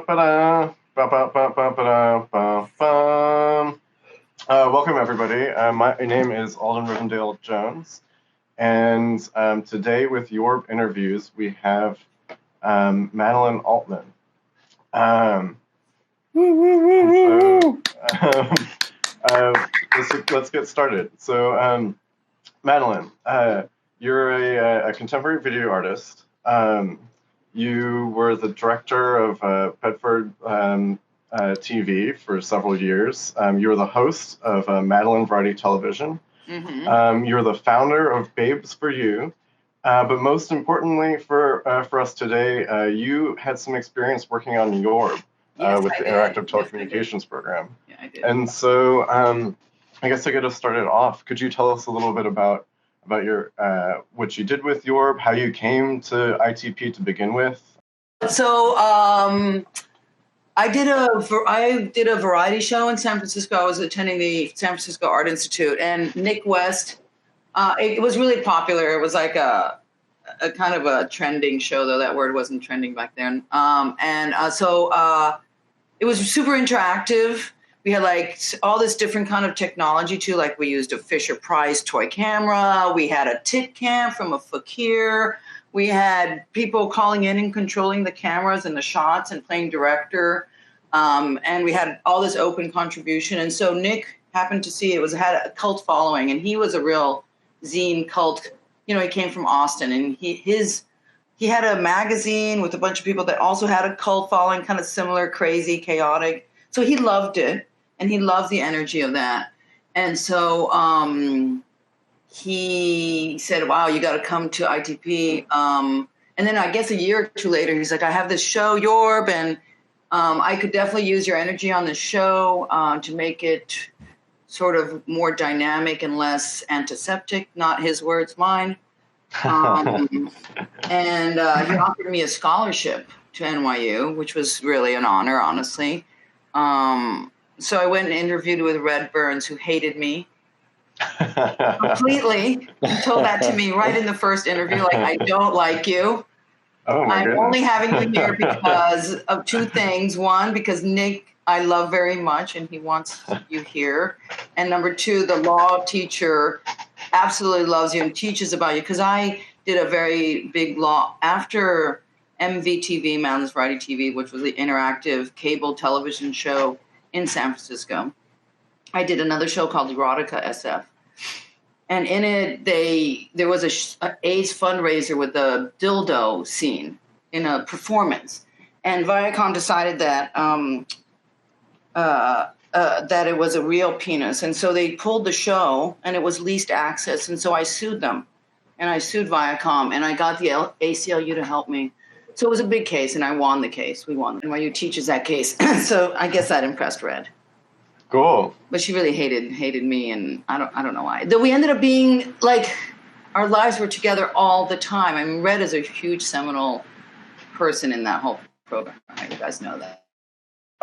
Welcome, everybody. My name is Alden Rivendale Jones, and today with YORB interviews, we have Madeleine Altmann. Let's get started. So, Madeleine, you're a contemporary video artist. You were the director of Bedford TV for several years. You were the host of Madeleine Variety Television. Mm-hmm. You were the founder of Babes for You. But most importantly for us today, you had some experience working on YORB with the Interactive Telecommunications Program. Yeah, I did. And so I guess to get us started off, could you tell us a little bit about your what you did with YORB, how you came to ITP to begin with? So I did a variety show in San Francisco. I was attending the San Francisco Art Institute, and Nick West. It was really popular. It was like a kind of a trending show, though that word wasn't trending back then. So it was super interactive. We had like all this different kind of technology too. Like we used a Fisher Price toy camera. We had a tit cam from a fakir. We had people calling in and controlling the cameras and the shots and playing director. And we had all this open contribution. And so Nick happened to see it had a cult following, and he was a real zine cult. You know, he came from Austin, and he had a magazine with a bunch of people that also had a cult following, kind of similar, crazy, chaotic. So he loved it, and he loved the energy of that. And so he said, wow, you got to come to ITP. And then I guess a year or two later, he's like, I have this show, YORB, and I could definitely use your energy on the show to make it sort of more dynamic and less antiseptic, not his words, mine. And he offered me a scholarship to NYU, which was really an honor, honestly. So I went and interviewed with Red Burns, who hated me completely. He told that to me right in the first interview, like, I don't like you. Oh my goodness. Only having you here because of two things. One, because Nick, I love very much, and he wants you here. And number two, the law teacher absolutely loves you and teaches about you. Because I did a very big law after MVTV, Mountains Variety TV, which was the interactive cable television show in San Francisco. I did another show called Erotica SF. And in it, there was a AIDS fundraiser with a dildo scene in a performance. And Viacom decided that that it was a real penis. And so they pulled the show, and it was leased access. And so I sued them. And I sued Viacom, and I got the ACLU to help me. So it was a big case, and I won the case. We won. NYU teaches that case. So I guess that impressed Red. Cool. But she really hated me, and I don't know why. Though we ended up being like, our lives were together all the time. I mean, Red is a huge seminal person in that whole program. Right? You guys know that.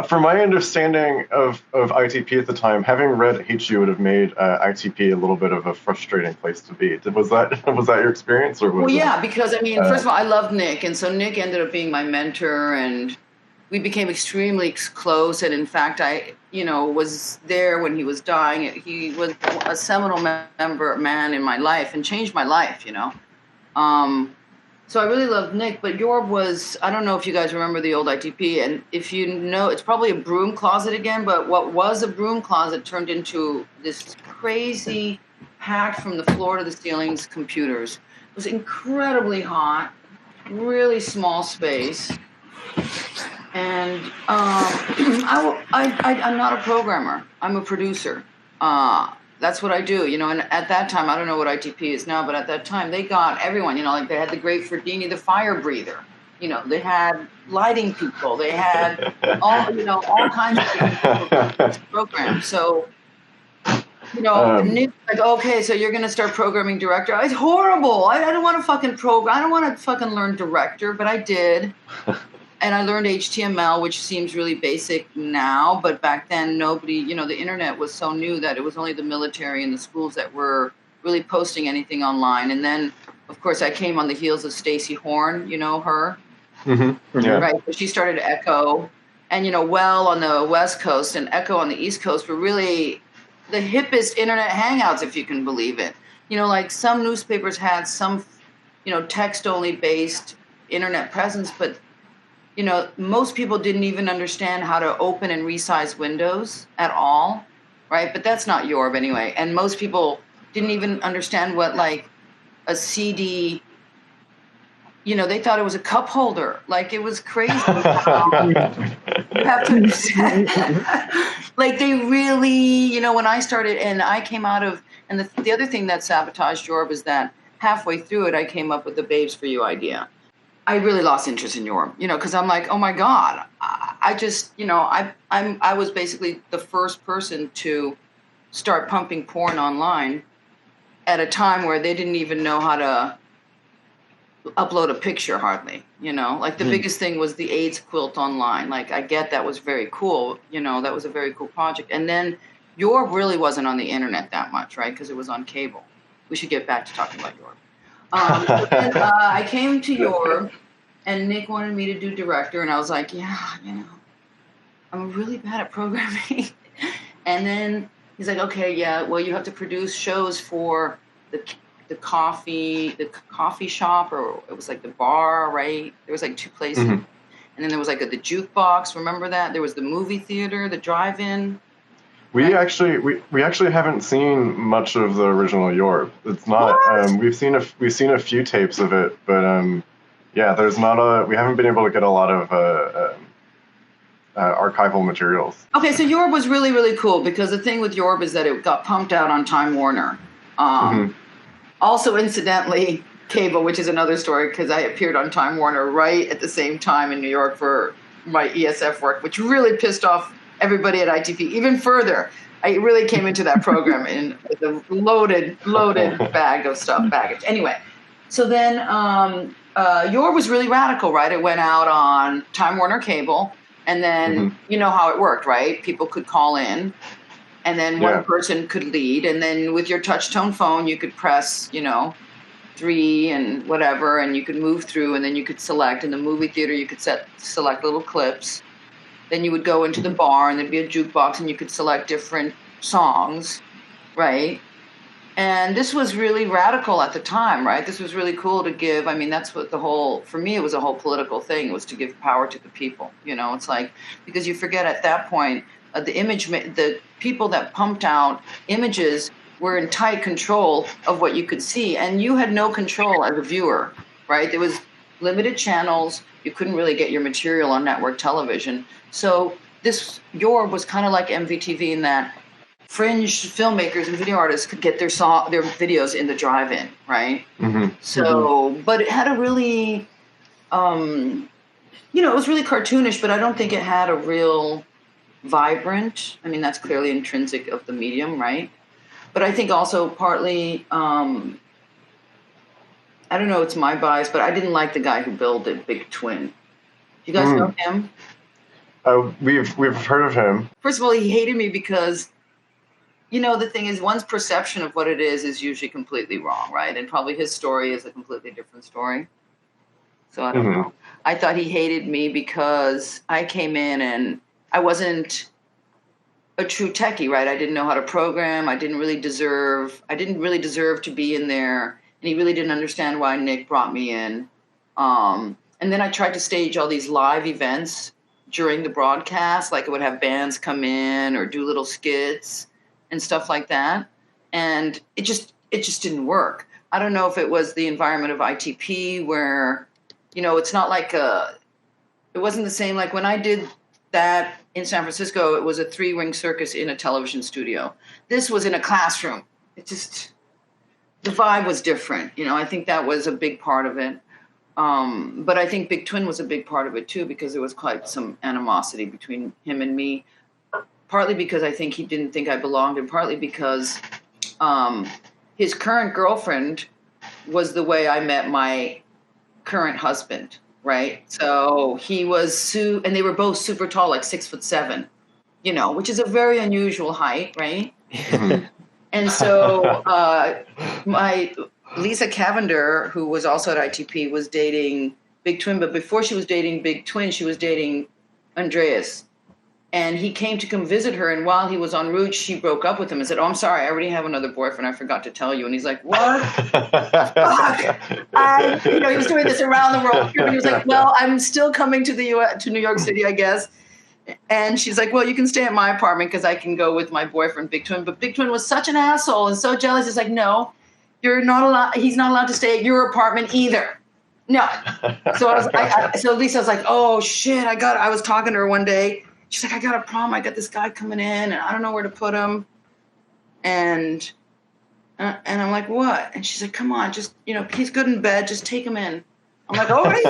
From my understanding of ITP at the time, having Red hate you would have made ITP a little bit of a frustrating place to be. Was that your experience, or was Well, yeah, because I mean, first of all, I love Nick, and so Nick ended up being my mentor, and we became extremely close. And in fact, I was there when he was dying. He was a seminal man in my life and changed my life. So I really loved Nick, but YORB was, I don't know if you guys remember the old ITP, and if you know, it's probably a broom closet again, but what was a broom closet turned into this crazy, packed from the floor to the ceilings computers. It was incredibly hot, really small space, and I'm not a programmer. I'm a producer. That's what I do, and at that time, I don't know what ITP is now, but at that time, they got everyone, like they had the great Ferdini, the fire breather, they had lighting people, they had all kinds of people programs. So, Nick's like, okay, so you're going to start programming director. It's horrible. I don't want to fucking program. I don't want to fucking learn director, but I did. And I learned HTML, which seems really basic now, but back then nobody, the internet was so new that it was only the military and the schools that were really posting anything online. And then, of course, I came on the heels of Stacey Horn, you know her? Mm-hmm. Yeah. Right, so she started Echo, and, Well on the West Coast and Echo on the East Coast were really the hippest internet hangouts, if you can believe it. Like some newspapers had some, text-only based internet presence, but, most people didn't even understand how to open and resize windows at all, right? But that's not YORB anyway. And most people didn't even understand what, like, a CD, they thought it was a cup holder. Like, it was crazy. You have to understand. Like, they really, when I started and I came out of, and the other thing that sabotaged YORB is that halfway through it, I came up with the Babes for You idea. I really lost interest in YORB, because I'm like, oh my God, I just, I was basically the first person to start pumping porn online at a time where they didn't even know how to upload a picture hardly, like the biggest thing was the AIDS quilt online. Like, I get that was very cool, that was a very cool project. And then YORB really wasn't on the internet that much, right? Because it was on cable. We should get back to talking about YORB. Then, I came to YORB and Nick wanted me to do director, and I was like, yeah, I'm really bad at programming. And then he's like, okay, yeah, well, you have to produce shows for the coffee shop, or it was like the bar, right? There was like two places. Mm-hmm. And then there was like the jukebox. Remember that? There was the movie theater, the drive-in. We actually haven't seen much of the original YORB. It's not. We've seen a few tapes of it, but yeah, there's not we haven't been able to get a lot of archival materials. Okay, so YORB was really, really cool because the thing with YORB is that it got pumped out on Time Warner. Also, incidentally, cable, which is another story, because I appeared on Time Warner right at the same time in New York for my ESF work, which really pissed off everybody at ITP even further. I really came into that program with a loaded bag of baggage. Anyway, so then YORB was really radical, right? It went out on Time Warner Cable, and then you know how it worked, right? People could call in, and then one person could lead, and then with your touch tone phone, you could press, 3 and whatever, and you could move through, and then you could select. In the movie theater, you could select little clips. Then you would go into the bar, and there'd be a jukebox, and you could select different songs, right? And this was really radical at the time, right? This was really cool to give. I mean, that's what for me, it was a whole political thing. It was to give power to the people. It's like, because you forget at that point, the people that pumped out images were in tight control of what you could see, and you had no control as a viewer, right? There was limited channels. You couldn't really get your material on network television. So this YORB was kind of like MVTV in that fringe filmmakers and video artists could get their videos in the drive-in, right? So, but it had a really, it was really cartoonish, but I don't think it had a real vibrant. I mean, that's clearly intrinsic of the medium, right? But I think also partly, I don't know, it's my bias, but I didn't like the guy who built it, Big Twin. You guys know him? We've heard of him. First of all, he hated me because, the thing is, one's perception of what it is usually completely wrong, right? And probably his story is a completely different story. So I don't know. I thought he hated me because I came in and I wasn't a true techie, right? I didn't know how to program. I didn't really deserve to be in there. And he really didn't understand why Nick brought me in. And then I tried to stage all these live events during the broadcast, like I would have bands come in or do little skits and stuff like that. And it just didn't work. I don't know if it was the environment of ITP where, it's not like it wasn't the same. Like when I did that in San Francisco, it was a 3-ring circus in a television studio. This was in a classroom. The vibe was different. I think that was a big part of it. But I think Big Twin was a big part of it too, because there was quite some animosity between him and me, partly because I think he didn't think I belonged, and partly because his current girlfriend was the way I met my current husband, right? So he was and they were both super tall, like 6'7", which is a very unusual height, right? And so my Lisa Cavender, who was also at ITP, was dating Big Twin, but before she was dating Big Twin, she was dating Andreas. And he came to come visit her, and while he was en route, she broke up with him and said, "Oh, I'm sorry, I already have another boyfriend. I forgot to tell you." And he's like, "What? Fuck!" And he was doing this around the world trip, and he was like, "Well, I'm still coming to the U.S. to New York City, I guess." And she's like, "Well, you can stay at my apartment because I can go with my boyfriend, Big Twin." But Big Twin was such an asshole and so jealous. He's like, "No, you're not allowed. He's not allowed to stay at your apartment either." No. So so Lisa was like, "Oh shit, I was talking to her one day. She's like, I got a problem. I got this guy coming in, and I don't know where to put him." And I'm like, "What?" And she's like, "Come on, just he's good in bed. Just take him in." I'm like, "All right."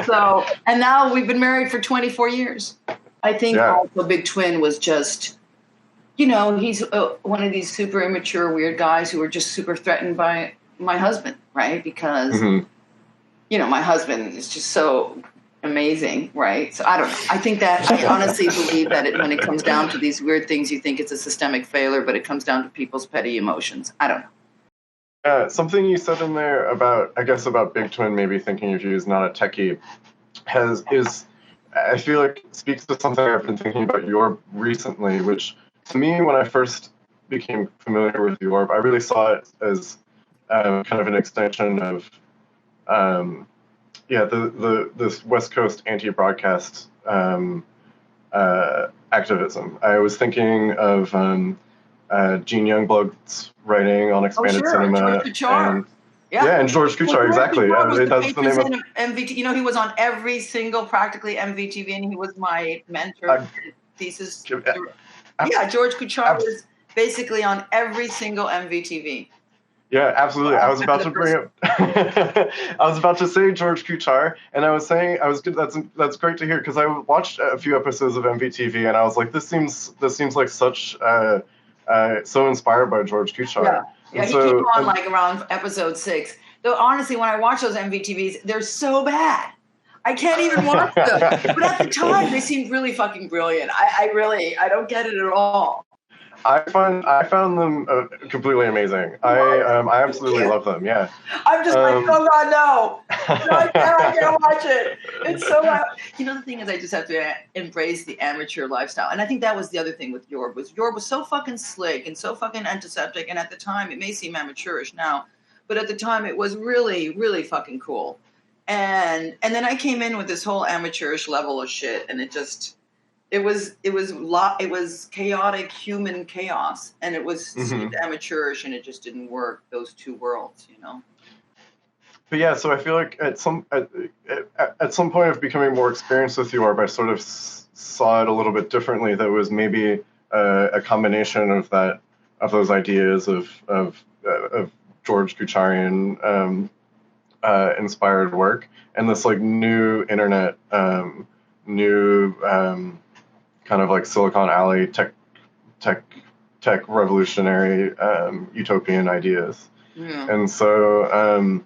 So, and now we've been married for 24 years. I think also Big Twin was just, he's one of these super immature, weird guys who are just super threatened by my husband, right? Because, my husband is just so amazing, right? So I don't know. I think that I honestly believe that when it comes down to these weird things, you think it's a systemic failure, but it comes down to people's petty emotions. I don't know. Something you said in there about Big Twin maybe thinking of you as not a techie I feel like speaks to something I've been thinking about YORB recently, which to me, when I first became familiar with YORB, I really saw it as kind of an extension of this West Coast anti-broadcast activism. I was thinking of Gene Youngblood's writing on expanded cinema. And George Kuchar, exactly. That's the name of MVT. He was on every single practically MVTV, and he was my mentor thesis. George Kuchar was basically on every single MVTV. Yeah, absolutely. I was about to bring up. I was about to say George Kuchar, and I was saying that's great to hear because I watched a few episodes of MVTV, and I was like, this seems like such so inspired by George Kuchar. Yeah, he came on like around episode 6. Though honestly, when I watch those MVTVs, they're so bad. I can't even watch them. But at the time, they seemed really fucking brilliant. I don't get it at all. I found them completely amazing. I absolutely love them. Yeah. I'm just like, oh God, no! I can't watch it. It's so loud. The thing is, I just have to embrace the amateur lifestyle, and I think that was the other thing with YORB was so fucking slick and so fucking antiseptic, and at the time, it may seem amateurish now, but at the time, it was really, really fucking cool. And then I came in with this whole amateurish level of shit, and it just. It was chaotic human chaos, and it was amateurish, and it just didn't work. Those two worlds, But yeah, so I feel like at some point of becoming more experienced with YORB, I sort of saw it a little bit differently. That was maybe a combination of those ideas of George Kucharian inspired work, and this like new internet, kind of like Silicon Alley tech revolutionary utopian ideas. Yeah. And so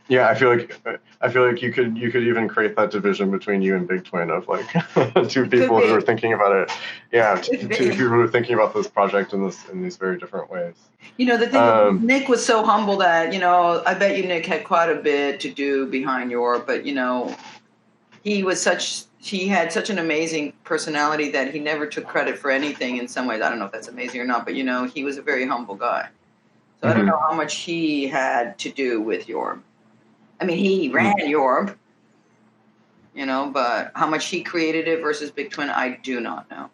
I feel like you could even create that division between you and Big Twin of like two people who are thinking about it. Yeah, two people who are thinking about this project in these very different ways. The thing Nick was so humble that I bet you Nick had quite a bit to do behind YORB, but he had such an amazing personality that he never took credit for anything in some ways. I don't know if that's amazing or not, but he was a very humble guy. So I don't know how much he had to do with YORB. I mean, he ran YORB, but how much he created it versus Big Twin, I do not know.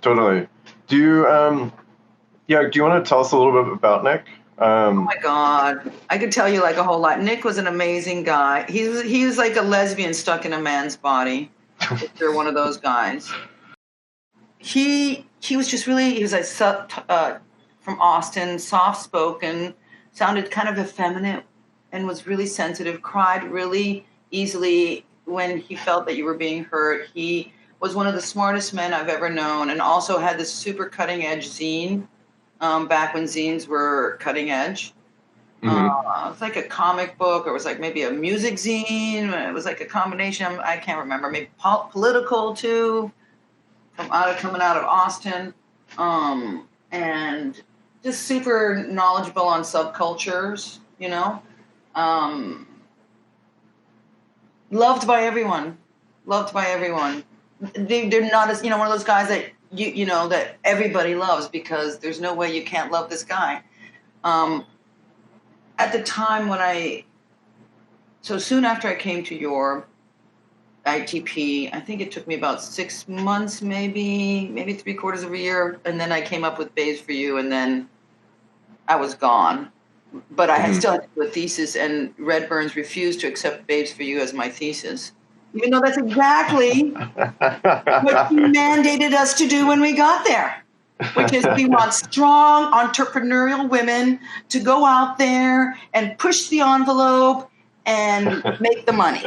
Totally. Do you want to tell us a little bit about Nick? Oh my God, I could tell you like a whole lot. Nick was an amazing guy. He was like a lesbian stuck in a man's body. If you're one of those guys. He was just really, he was like from Austin, soft spoken, sounded kind of effeminate, and was really sensitive. Cried really easily when he felt that you were being hurt. He was one of the smartest men I've ever known, and also had this super cutting edge zine. Back when zines were cutting edge. It was like a comic book, or it was like maybe a music zine. It was like a combination. I can't remember. Maybe political too, coming out of Austin, and just super knowledgeable on subcultures. Loved by everyone. Loved by everyone. They're not as, one of those guys that that everybody loves, because there's no way you can't love this guy. At the time so soon after I came to YORB, ITP, I think it took me about 6 months, maybe 3/4 of a year. And then I came up with Babes for You, and then I was gone. But I had still had to do a thesis, and Red Burns refused to accept Babes for You as my thesis, even though that's exactly what he mandated us to do when we got there, which is we want strong entrepreneurial women to go out there and push the envelope and make the money.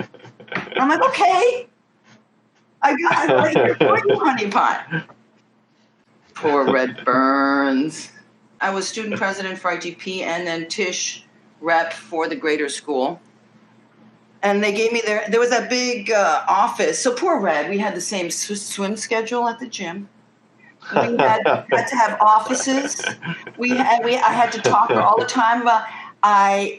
And I'm like, okay, I got it right here for you, honey pie. Poor Red Burns. I was student president for ITP and then Tisch rep for the greater school. And they gave me there was that big office. So poor Red, we had the same swim schedule at the gym. We had to have offices. I had to talk to her all the time about.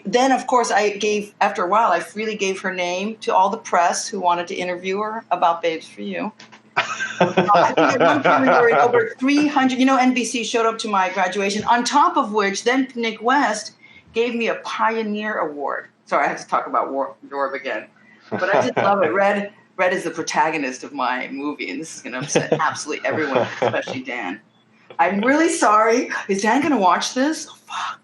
Then of course after a while I freely gave her name to all the press who wanted to interview her about Babes for You. I think at one point we were in over 300. NBC showed up to my graduation. On top of which, then Nick West gave me a Pioneer Award. Sorry, I have to talk about YORB again, but I just love it. Red is the protagonist of my movie, and this is going to upset absolutely everyone, especially Dan. I'm really sorry. Is Dan going to watch this? Oh, fuck.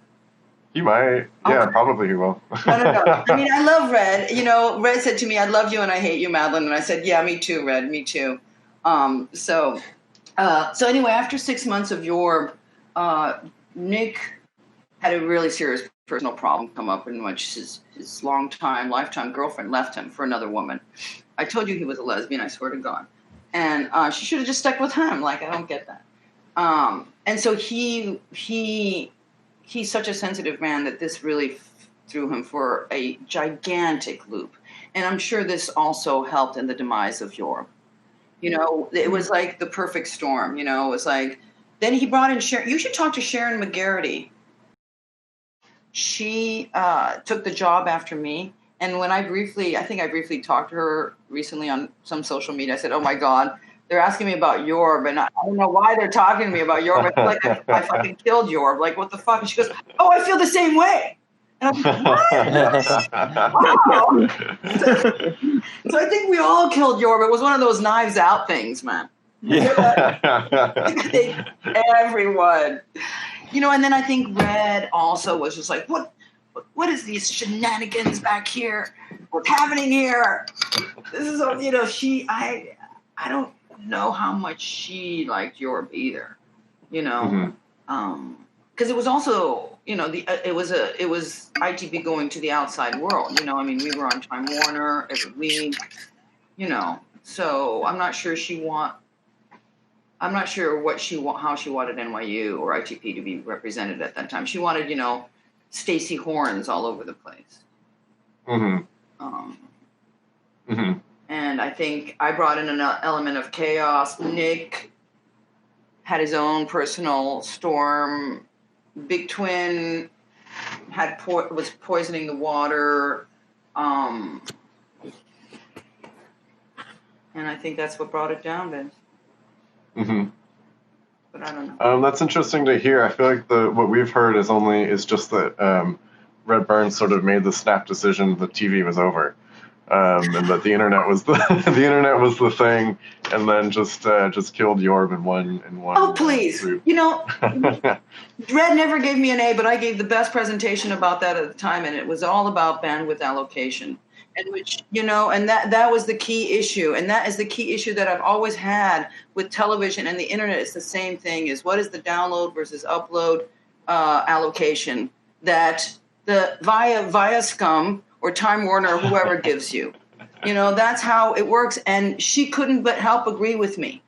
He might. Yeah, probably he will. No. I mean, I love Red. Red said to me, "I love you and I hate you, Madeleine." And I said, "Yeah, me too, Red. Me too." So anyway, after 6 months of YORB, Nick had a really serious personal problem come up, in which his lifetime girlfriend left him for another woman. I told you he was a lesbian, I swear to God. And she should have just stuck with him. Like, I don't get that. And so he's such a sensitive man that this really threw him for a gigantic loop. And I'm sure this also helped in the demise of YORB. It was like the perfect storm. It was like, then he brought in Sharon. You should talk to Sharon McGarity. She took the job after me. And when I briefly talked to her recently on some social media, I said, "Oh my God, they're asking me about YORB, and I don't know why they're talking to me about YORB. I feel like I fucking killed YORB. Like, what the fuck?" And she goes, "Oh, I feel the same way." And I'm like, "What?" Wow. So I think we all killed YORB. It was one of those Knives Out things, man. Yeah. Everyone. And then I think Red also was just like, what is these shenanigans back here? What's happening here? This is, I don't know how much she liked YORB either, because it was also, it was ITV going to the outside world. We were on Time Warner every week, so I'm not sure how she wanted NYU or ITP to be represented at that time. She wanted, Stacey Horns all over the place. And I think I brought in an element of chaos. Nick had his own personal storm. Big Twin was poisoning the water. And I think that's what brought it down, Vince. But I don't know. That's interesting to hear. I feel like what we've heard is just that Red Burns sort of made the snap decision that TV was over, and that the internet was the thing, and then just killed YORB in one. Oh please, Red never gave me an A, but I gave the best presentation about that at the time, and it was all about bandwidth allocation. And which, and that was the key issue. And that is the key issue that I've always had with television and the internet. It's the same thing, is what is the download versus upload allocation that the via Scum or Time Warner or whoever gives you. That's how it works. And she couldn't but help agree with me.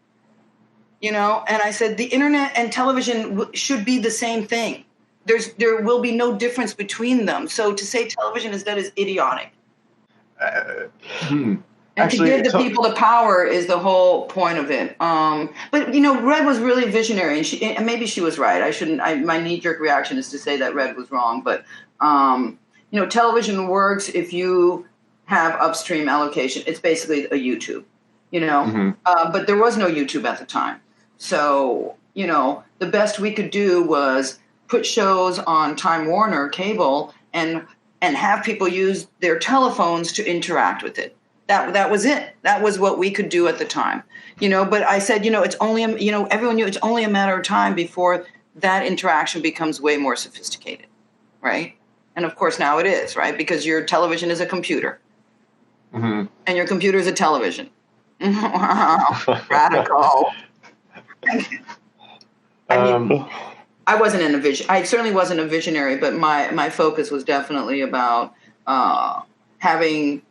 And I said, the internet and television should be the same thing. There will be no difference between them. So to say television is dead is idiotic. And actually, to give the people the power is the whole point of it. But Red was really visionary, and maybe she was right. My knee-jerk reaction is to say that Red was wrong. But television works if you have upstream allocation. It's basically a YouTube, but there was no YouTube at the time. So, the best we could do was put shows on Time Warner cable and have people use their telephones to interact with it. That was it. That was what we could do at the time, but I said, it's only, everyone knew it's only a matter of time before that interaction becomes way more sophisticated. Right. And of course now it is, right? Because your television is a computer and your computer is a television. Wow. Radical. I mean, I wasn't in a vision. I certainly wasn't a visionary, but my focus was definitely about having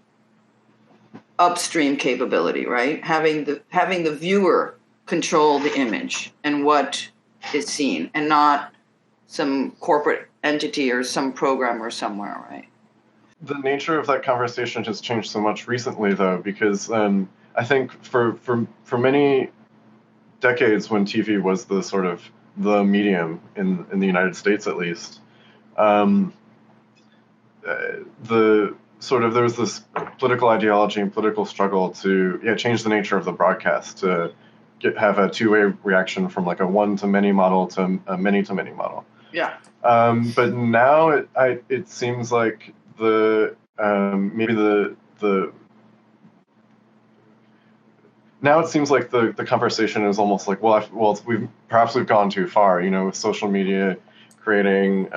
upstream capability, right? Having the viewer control the image and what is seen, and not some corporate entity or some programmer somewhere, right? The nature of that conversation has changed so much recently, though, because I think for many decades, when TV was the sort of the medium in the United States, at least, there was this political ideology and political struggle to change the nature of the broadcast, to have a two-way reaction from like a one-to-many model to a many-to-many model. Yeah. But now it seems like now it seems like the conversation is almost like, we've gone too far, with social media creating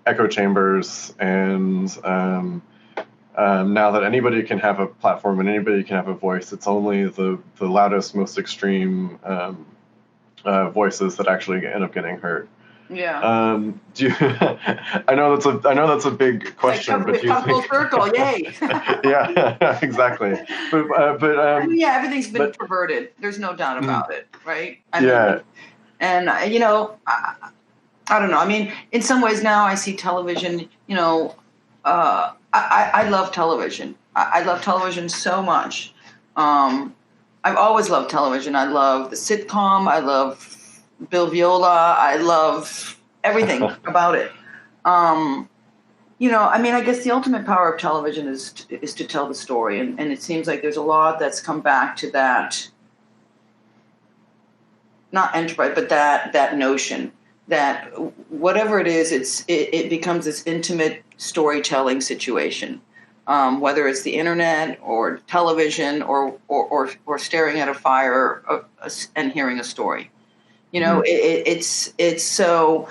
echo chambers, and now that anybody can have a platform and anybody can have a voice, it's only the loudest, most extreme voices that actually end up getting heard. Yeah. Do you, I know that's a big question, but do you think full circle? Yay. Yeah, exactly. But everything's been perverted. There's no doubt about it, right? I mean, and I don't know. I mean, in some ways now I see television. I love television. I love television so much. I've always loved television. I love the sitcom. I love Bill Viola. I love everything about it. I guess the ultimate power of television is to tell the story. And it seems like there's a lot that's come back to that, not enterprise, but that notion that whatever it is, it becomes this intimate storytelling situation, whether it's the internet or television or staring at a fire and hearing a story. It's so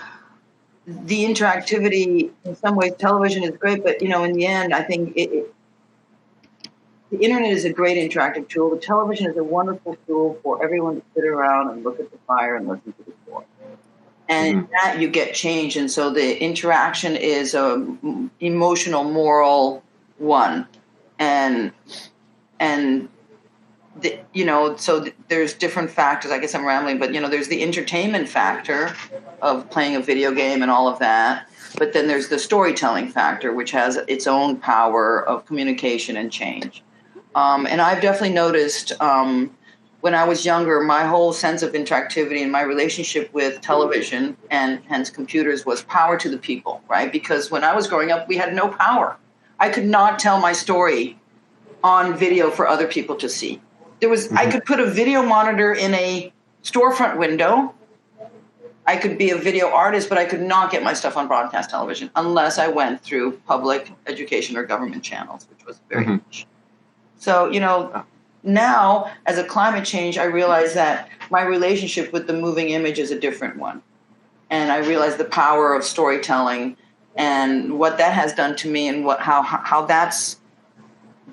the interactivity, in some ways, television is great, but, in the end, I think the internet is a great interactive tool. The television is a wonderful tool for everyone to sit around and look at the fire and listen to the story. And in that you get change. And so the interaction is a emotional, moral one. So there's different factors. I guess I'm rambling, but, there's the entertainment factor of playing a video game and all of that. But then there's the storytelling factor, which has its own power of communication and change. And I've definitely noticed when I was younger, my whole sense of interactivity and my relationship with television and hence computers was power to the people, right? Because when I was growing up, we had no power. I could not tell my story on video for other people to see. I could put a video monitor in a storefront window. I could be a video artist, but I could not get my stuff on broadcast television unless I went through public education or government channels, which was very much. So, now as a climate change, I realize that my relationship with the moving image is a different one. And I realize the power of storytelling and what that has done to me and how that's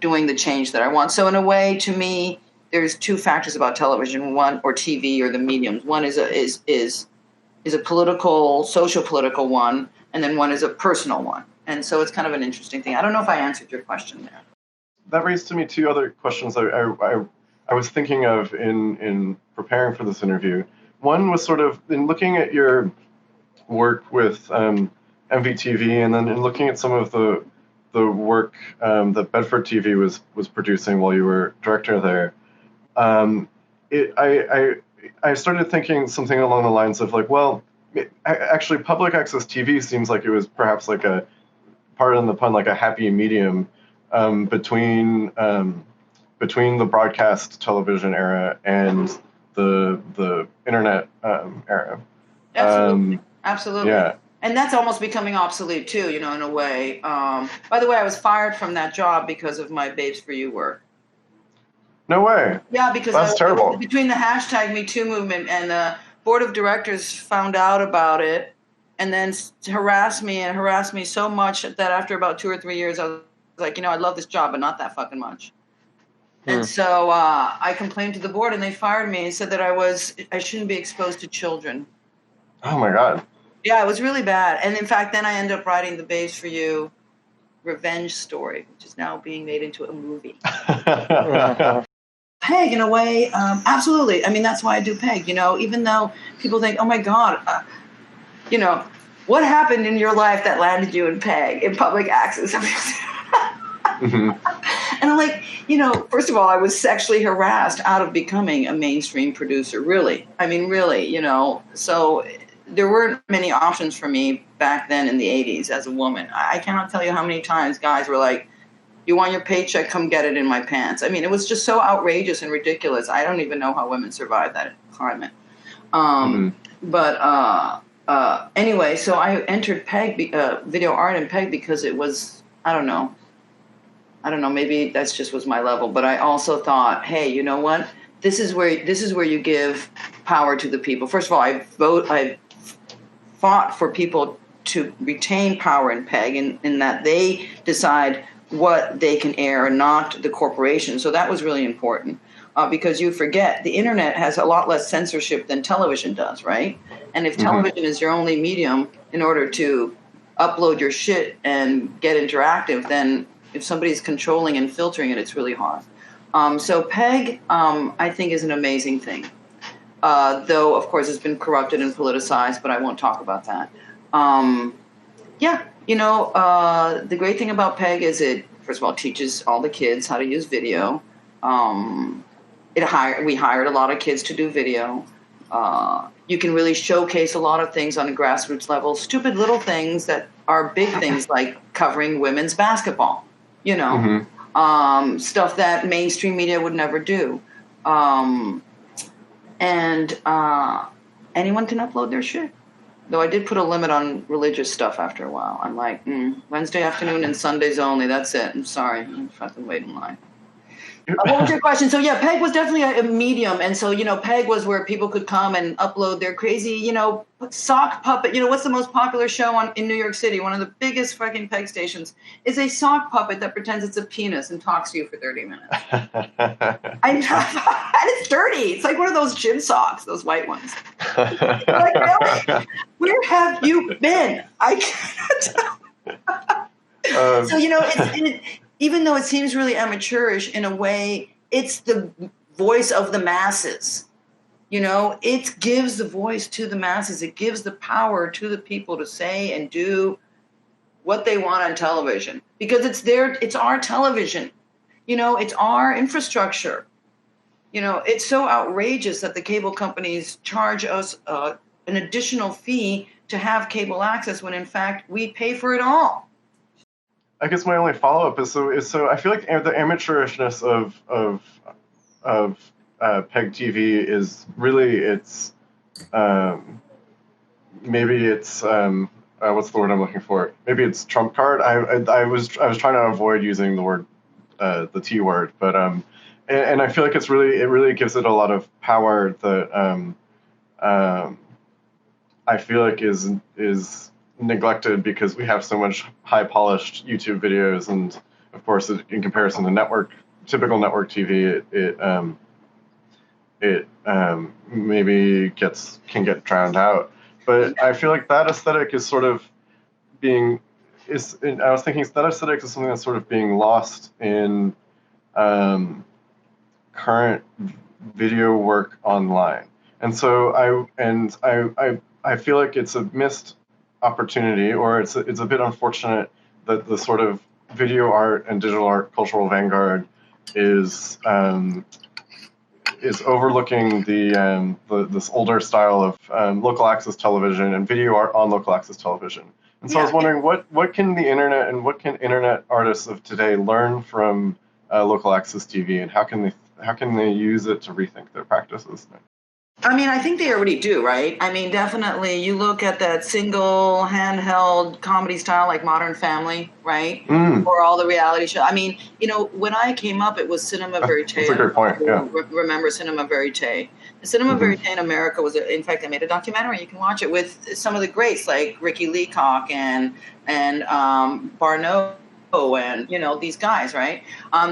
doing the change that I want. So in a way, to me, there's two factors about television, one, or TV or the mediums. One is a political, social political one, and then one is a personal one. And so it's kind of an interesting thing. I don't know if I answered your question there. That raised to me two other questions I was thinking of in preparing for this interview. One was sort of in looking at your work with MVTV, and then in looking at some of the work that Bedford TV was producing while you were director there. I started thinking something along the lines of like, well, actually, public access TV seems like it was perhaps like a pardon the pun, like a happy medium between the broadcast television era and the internet era. Absolutely. Yeah. And that's almost becoming obsolete too, you know, in a way. By the way, I was fired from that job because of my Babes for You work. No way. Yeah, because that's terrible. Between the hashtag MeToo movement and the board of directors found out about it and then harassed me so much that after about 2 or 3 years, I was like, you know, I love this job, but not that fucking much. And so I complained to the board and they fired me and said that I shouldn't be exposed to children. Oh my God. Yeah, it was really bad. And in fact, then I ended up writing the Babes for You revenge story, which is now being made into a movie. Peg, in a way, absolutely. I mean, that's why I do Peg, you know, even though people think, oh my God, you know, what happened in your life that landed you in Peg, in public access? And I'm like, you know, first of all, I was sexually harassed out of becoming a mainstream producer, really. I mean, really, you know, so there weren't many options for me back then in the 80s as a woman. I cannot tell you how many times guys were like, you want your paycheck, come get it in my pants. I mean, it was just so outrageous and ridiculous. I don't even know how women survived that climate. But anyway, so I entered Peg, video art in Peg because it was, I don't know, maybe that's just was my level. But I also thought, hey, you know what? This is where you give power to the people. First of all, I fought for people to retain power in Peg in that they decide what they can air, not the corporation. So that was really important because you forget the internet has a lot less censorship than television does, right? And if television is your only medium in order to upload your shit and get interactive, then if somebody's controlling and filtering it, it's really hard. So Peg, I think, is an amazing thing. Though, of course, it's been corrupted and politicized, but I won't talk about that. Yeah. You know, the great thing about Peg is it, first of all, teaches all the kids how to use video. We hired a lot of kids to do video. You can really showcase a lot of things on a grassroots level, stupid little things that are big things like covering women's basketball, you know, stuff that mainstream media would never do. And anyone can upload their shit. Though I did put a limit on religious stuff after a while. I'm like, Wednesday afternoon and Sundays only. That's it. I'm sorry. I'm fucking wait in line. What was your question? So yeah, Peg was definitely a medium. And so, you know, Peg was where people could come and upload their crazy, you know, sock puppet. You know, what's the most popular show in New York City? One of the biggest fucking Peg stations is a sock puppet that pretends it's a penis and talks to you for 30 minutes. And it's dirty. It's like one of those gym socks, those white ones. Like, really? Where have you been? I cannot tell. So, you know, even though it seems really amateurish in a way, it's the voice of the masses. You know, it gives the voice to the masses. It gives the power to the people to say and do what they want on television because it's our television. You know, it's our infrastructure. You know, it's so outrageous that the cable companies charge us an additional fee to have cable access when in fact we pay for it all. I guess my only follow-up is so I feel like the amateurishness of Peg TV is really maybe it's what's the word I'm looking for? Maybe it's trump card. I was trying to avoid using the word the T word, but and I feel like it really gives it a lot of power that I feel like is neglected because we have so much high polished YouTube videos, and of course in comparison to typical network TV, it maybe can get drowned out. But I feel like that aesthetic is sort of I was thinking that aesthetic is something that's sort of being lost in current video work online, and so I feel like it's a missed opportunity, or it's a bit unfortunate that the sort of video art and digital art cultural vanguard is overlooking this older style of local access television and video art on local access television. And so I was wondering, what can the internet and what can internet artists of today learn from local access TV, and how can they use it to rethink their practices? I mean, I think they already do, right? I mean, definitely. You look at that single handheld comedy style like Modern Family, right? Or all the reality show. I mean, when I came up, it was Cinema Verite. That's a great point. Yeah. Remember Cinema Verite? The Cinema Verite in America was, in fact, I made a documentary. You can watch it with some of the greats like Ricky Leacock and Barneau. And these guys, right?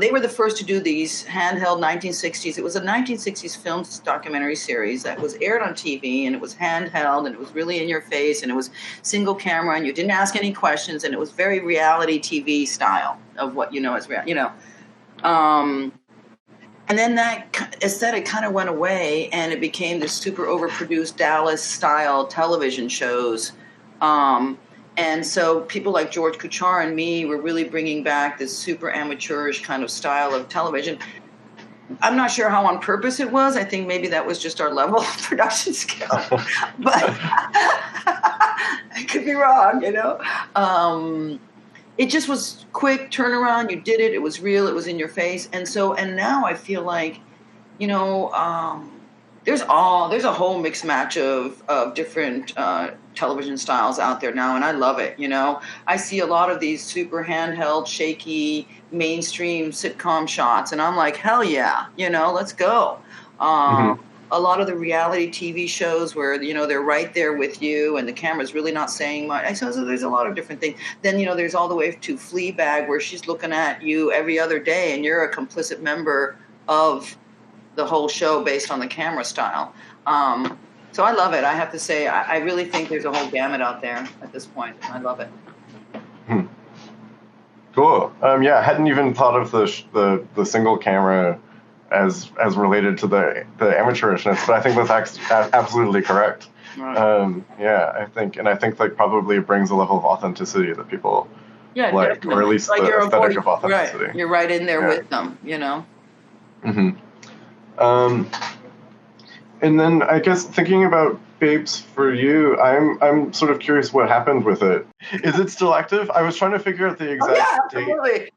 They were the first to do these handheld 1960s. It was a 1960s film documentary series that was aired on TV, and it was handheld, and it was really in your face, and it was single camera, and you didn't ask any questions, and it was very reality TV style of what as real, And then that aesthetic kind of went away, and it became this super overproduced Dallas style television shows. And so people like George Kuchar and me were really bringing back this super amateurish kind of style of television. I'm not sure how on purpose it was. I think maybe that was just our level of production skill. But I could be wrong, It just was quick turnaround. You did it. It was real. It was in your face. And now I feel like, there's a whole mixed match of different television styles out there now, and I love it. I see a lot of these super handheld, shaky, mainstream sitcom shots, and I'm like, hell yeah, let's go. A lot of the reality TV shows where they're right there with you, and the camera's really not saying much. So there's a lot of different things. Then there's all the way to Fleabag, where she's looking at you every other day, and you're a complicit member of the whole show based on the camera style. So I love it. I have to say, I really think there's a whole gamut out there at this point. I love it. Cool. I hadn't even thought of the single camera as related to the amateurishness, but I think that's absolutely correct. Right. I think like probably it brings a level of authenticity that people like, definitely. Or at least like the aesthetic of authenticity. Right. You're right in there with them, And then I guess thinking about Babes for You, I'm sort of curious what happened with it. Is it still active? I was trying to figure out the exact date. Absolutely.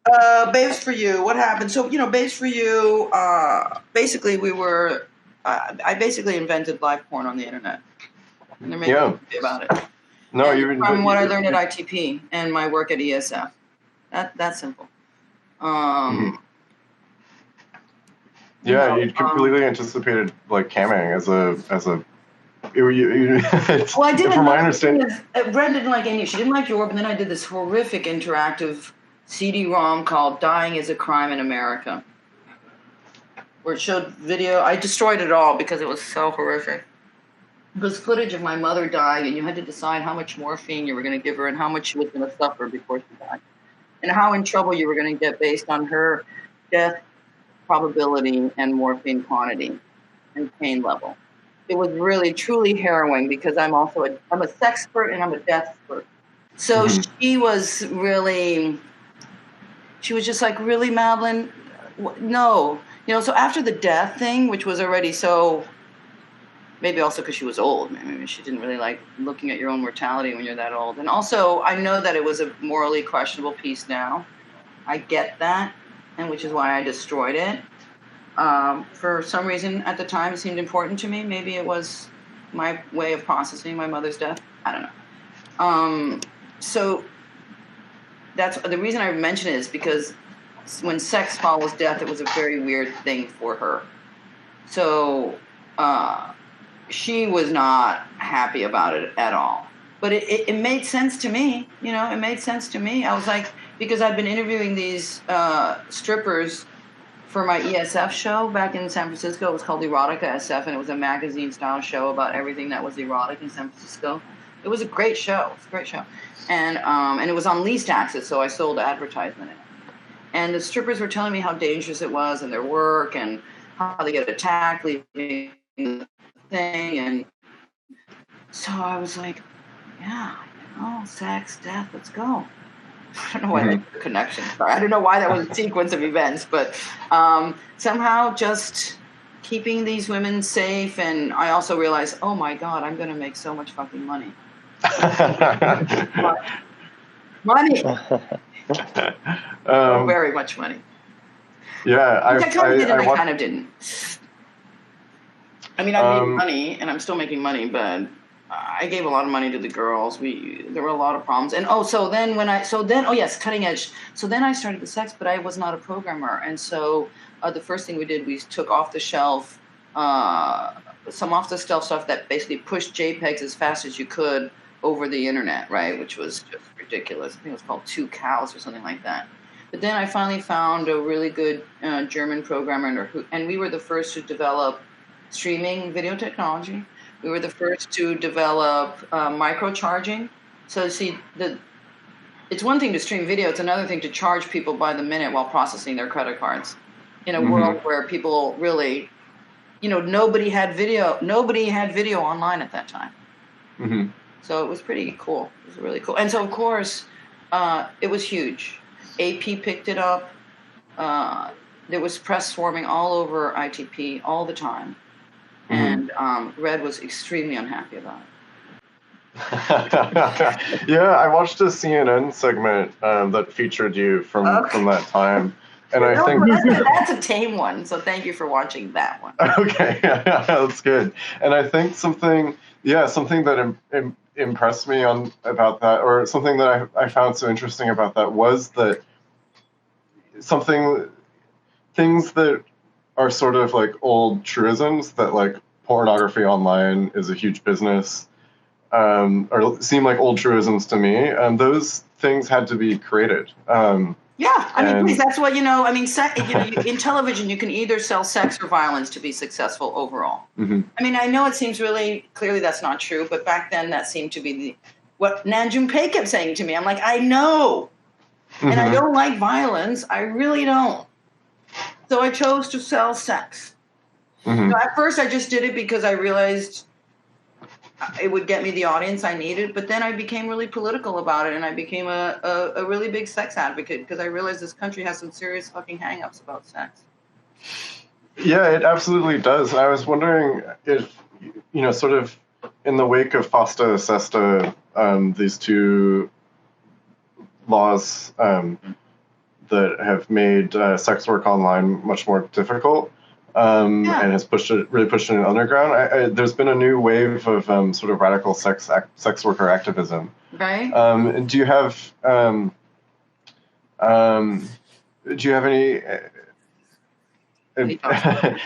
Babes for You, what happened? So, Babes for You, basically I basically invented live porn on the internet. And there may be about it. No, from what I learned at ITP and my work at ESF. That's simple. You completely anticipated like camming as a. Well, I did. From my understanding, Brenda didn't like any. She didn't like YORB, and then I did this horrific interactive CD-ROM called "Dying is a Crime in America," where it showed video. I destroyed it all because it was so horrific. It was footage of my mother dying, and you had to decide how much morphine you were going to give her and how much she was going to suffer before she died, and how in trouble you were going to get based on her death probability and morphine quantity and pain level. It was really truly harrowing because I'm a sexpert and I'm a deathpert. So she was just like, really, Madeleine? No. So after the death thing, which was already so, maybe also because she was old. Maybe she didn't really like looking at your own mortality when you're that old. And also, I know that it was a morally questionable piece now. I get that. And which is why I destroyed it. For some reason, at the time, it seemed important to me. Maybe it was my way of processing my mother's death. I don't know. So that's the reason I mention it is because when sex follows death, it was a very weird thing for her. So she was not happy about it at all. But it made sense to me. It made sense to me. I was like, because I'd been interviewing these strippers for my ESF show back in San Francisco. It was called Erotica SF, and it was a magazine-style show about everything that was erotic in San Francisco. It was a great show. And it was on leased access, so I sold advertisement in it. And the strippers were telling me how dangerous it was and their work and how they get attacked leaving the thing. And so I was like, sex, death, let's go. I don't know why that's a connection. I don't know why that was a sequence of events, but somehow just keeping these women safe. And I also realized, oh my God, I'm going to make so much fucking money. Money. Um, Very much money. yeah, I kind of did and I watched, kind of didn't. I mean, I made money and I'm still making money, but I gave a lot of money to the girls. There were a lot of problems. And yes, cutting edge. So then I started the sex, but I was not a programmer. And so the first thing we did, we took off the shelf, some off the shelf stuff that basically pushed JPEGs as fast as you could over the internet, right? Which was just ridiculous. I think it was called 2 Cows or something like that. But then I finally found a really good German programmer, and we were the first to develop streaming video technology. We were the first to develop microcharging. So see, it's one thing to stream video; it's another thing to charge people by the minute while processing their credit cards. In a world where people really, nobody had video online at that time. Mm-hmm. So it was pretty cool. It was really cool. And so of course, it was huge. AP picked it up. There was press swarming all over ITP all the time. And Red was extremely unhappy about it. Yeah, I watched a CNN segment that featured you from that time. And I think that's a tame one. So thank you for watching that one. Okay, that's good. And I think something that impressed me about that, or something that I found so interesting about that, was that things that are sort of like old truisms, that like pornography online is a huge business, or seem like old truisms to me. And those things had to be created. Yeah, I mean, please, that's what, in television, you can either sell sex or violence to be successful overall. Mm-hmm. I mean, I know it seems really clearly that's not true, but back then that seemed to be what Nam June Pae kept saying to me. I'm like, I know, and I don't like violence. I really don't. So I chose to sell sex. Mm-hmm. So at first, I just did it because I realized it would get me the audience I needed, but then I became really political about it, and I became a really big sex advocate because I realized this country has some serious fucking hang-ups about sex. Yeah, it absolutely does. And I was wondering if, sort of in the wake of FOSTA, SESTA, these two laws that have made sex work online much more difficult, and has really pushed it underground. There's been a new wave of sort of radical sex worker activism. Right. Do you have any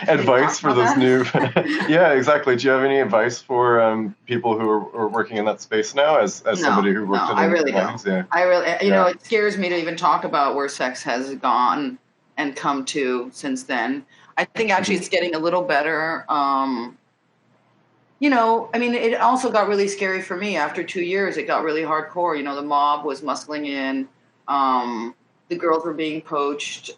advice for this new? Yeah, exactly. Do you have any advice for people who are working in that space now? As somebody who worked in it? I really don't. Yeah. I really, it scares me to even talk about where sex has gone and come to since then. I think actually it's getting a little better. I mean, it also got really scary for me. After 2 years, it got really hardcore. The mob was muscling in. The girls were being poached.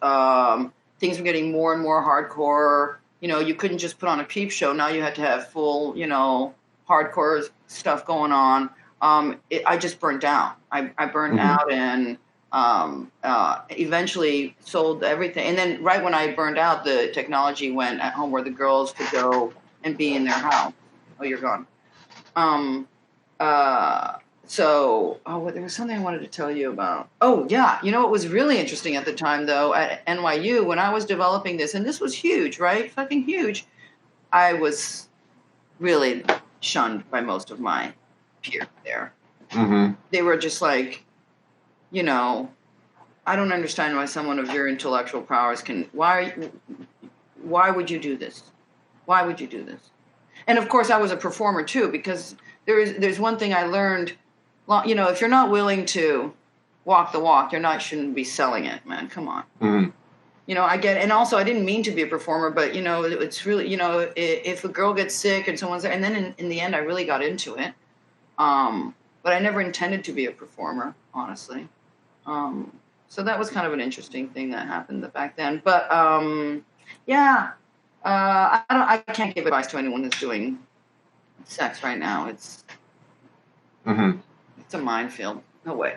Things were getting more and more hardcore. You couldn't just put on a peep show. Now you had to have full, hardcore stuff going on. I just burned out. I burned out and eventually sold everything. And then right when I burned out, the technology went at home where the girls could go and be in their house. Oh, you're gone. There was something I wanted to tell you about. Oh, yeah. What was really interesting at the time, though, at NYU, when I was developing this, and this was huge, right? Fucking huge. I was really shunned by most of my peers there. Mm-hmm. They were just like, I don't understand why someone of your intellectual powers why would you do this? Why would you do this? And of course, I was a performer too, because there's one thing I learned. If you're not willing to walk the walk, shouldn't be selling it, man. Come on. Mm-hmm. I get, and also I didn't mean to be a performer, but it's really, if a girl gets sick and someone's there, and then in the end, I really got into it. But I never intended to be a performer, honestly. So that was kind of an interesting thing that happened back then. But I can't give advice to anyone who's doing sex right now. It's a minefield. No way.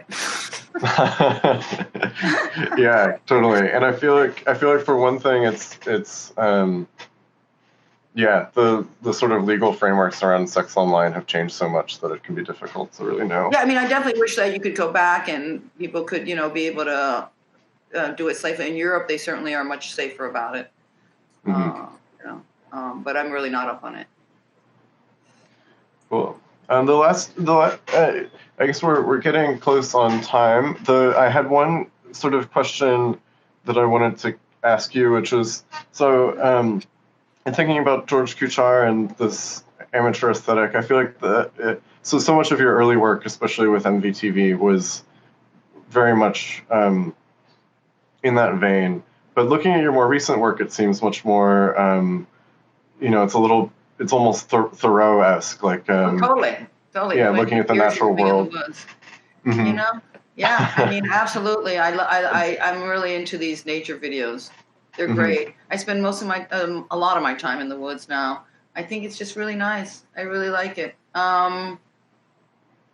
Yeah, totally. And I feel like for one thing, it's yeah, the sort of legal frameworks around sex online have changed so much that it can be difficult to really know. Yeah, I mean, I definitely wish that you could go back and people could, you know, be able to do it safely. In Europe, they certainly are much safer about it. Mm-hmm. You know, but I'm really not up on it. Cool. I guess we're getting close on time. I had one sort of question that I wanted to ask you, which was in thinking about George Kuchar and this amateur aesthetic, I feel like so much of your early work, especially with MVTV, was very much in that vein. But looking at your more recent work, it seems much more, it's almost Thoreau-esque, like totally. yeah, looking at the natural world. Mm-hmm. You know, yeah. I mean, absolutely. I'm really into these nature videos. They're great. I spend a lot of my time in the woods now. I think it's just really nice. I really like it. You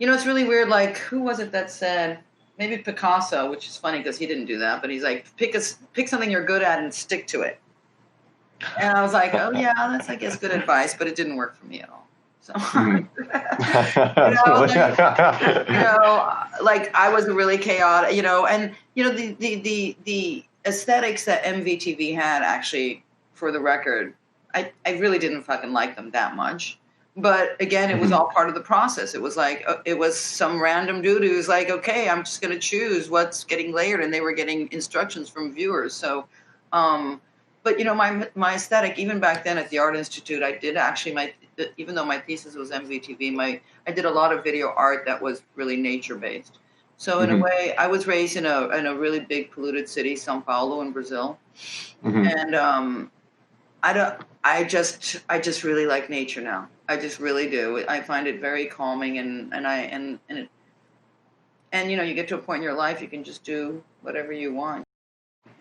know, it's really weird. Like, who was it that said? Maybe Picasso, which is funny because he didn't do that. But he's like, pick something you're good at and stick to it. And I was like, oh yeah, that's I guess good advice, but it didn't work for me at all. So, like I was really chaotic, and the aesthetics that MVTV had, actually, for the record, I really didn't fucking like them that much. But again, it was all part of the process. It was like, it was some random dude who was like, okay, I'm just going to choose what's getting layered. And they were getting instructions from viewers. So, but my aesthetic, even back then at the Art Institute, I did actually even though my thesis was MVTV, I did a lot of video art that was really nature based. So in a way, I was raised in a really big polluted city, São Paulo in Brazil, and I just really like nature now. I just really do. I find it very calming, and you get to a point in your life you can just do whatever you want.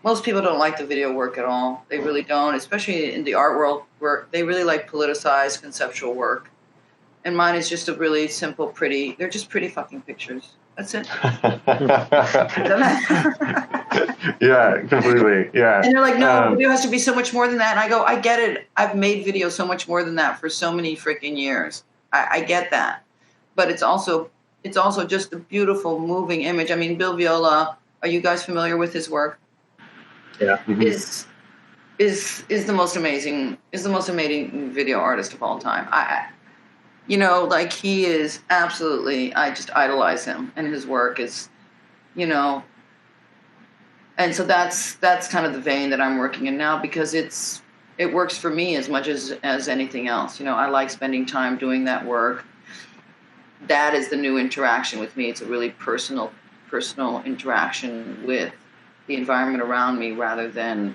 Most people don't like the video work at all. They really don't, especially in the art world, where they really like politicized conceptual work. And mine is just a really simple, pretty. They're just pretty fucking pictures. That's it. Yeah, completely. Yeah. And they're like, no, video has to be so much more than that. And I go, I get it. I've made video so much more than that for so many freaking years. I get that. But it's also just a beautiful, moving image. I mean, Bill Viola, are you guys familiar with his work? Yeah. Is the most amazing video artist of all time. Like he is absolutely, I just idolize him, and his work is, and so that's kind of the vein that I'm working in now, because it works for me as much as anything else. I like spending time doing that work. That is the new interaction with me. It's a really personal interaction with the environment around me rather than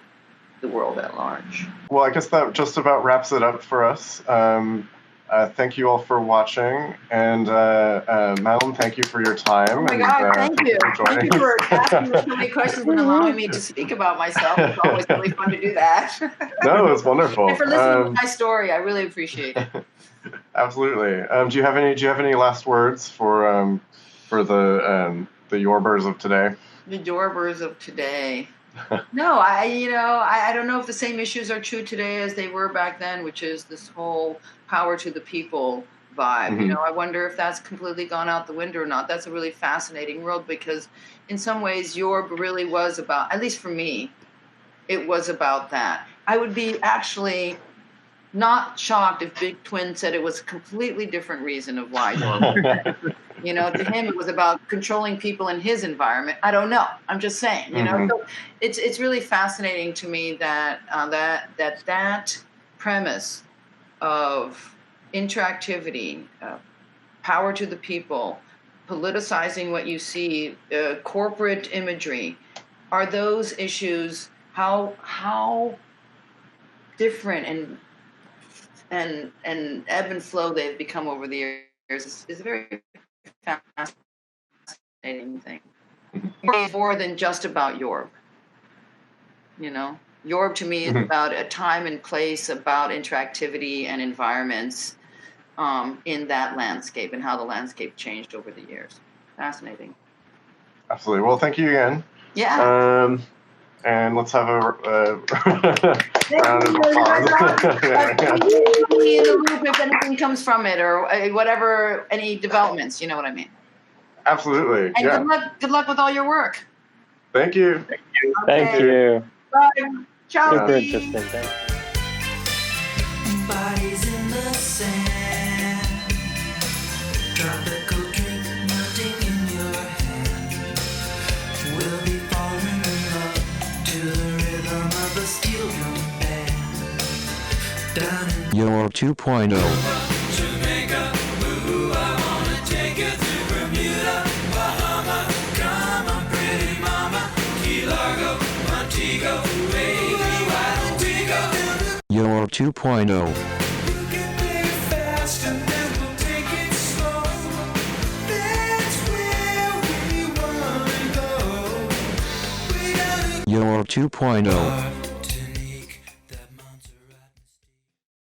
the world at large. Well, I guess that just about wraps it up for us. Thank you all for watching, and Madeleine, thank you for your time. Oh my God, thank you. Thank you for asking me so many questions and allowing me to speak about myself. It's always really fun to do that. No, it's wonderful. And for listening to my story, I really appreciate it. Absolutely. Do you have any last words for the YORBers of today? The YORBers of today. No, I don't know if the same issues are true today as they were back then, which is this whole power to the people vibe. I wonder if that's completely gone out the window or not. That's a really fascinating world, because in some ways YORB really was about, at least for me, it was about that. I would be actually not shocked if Big Twin said it was a completely different reason of why YORB. To him, it was about controlling people in his environment. I don't know. I'm just saying, So it's really fascinating to me that that premise of interactivity, power to the people, politicizing what you see, corporate imagery, are those issues, how different and ebb and flow they've become over the years is very fascinating thing. More than just about YORB. YORB to me is about a time and place, about interactivity and environments in that landscape, and how the landscape changed over the years. Fascinating. Absolutely. Well, thank you again. Yeah. and let's have a round of applause. Keep me in the loop if anything comes from it or whatever, any developments. You know what I mean? Absolutely. And Yeah. good luck with all your work. Thank you. Thank you. Bye. Ciao. Super interesting. Thank you. Bodies in the sand, tropical drink melting in your hand. We'll be falling in love to the rhythm of a steel drum band. Down in YORB 2.0. Jamaica, ooh, I wanna take you to Bermuda, Bahama. Come on, pretty mama, Key Largo, Montego, baby, why don't we go? YORB 2.0. We can play fast and then we'll take it slow. That's where we wanna go. We gotta YORB 2.0.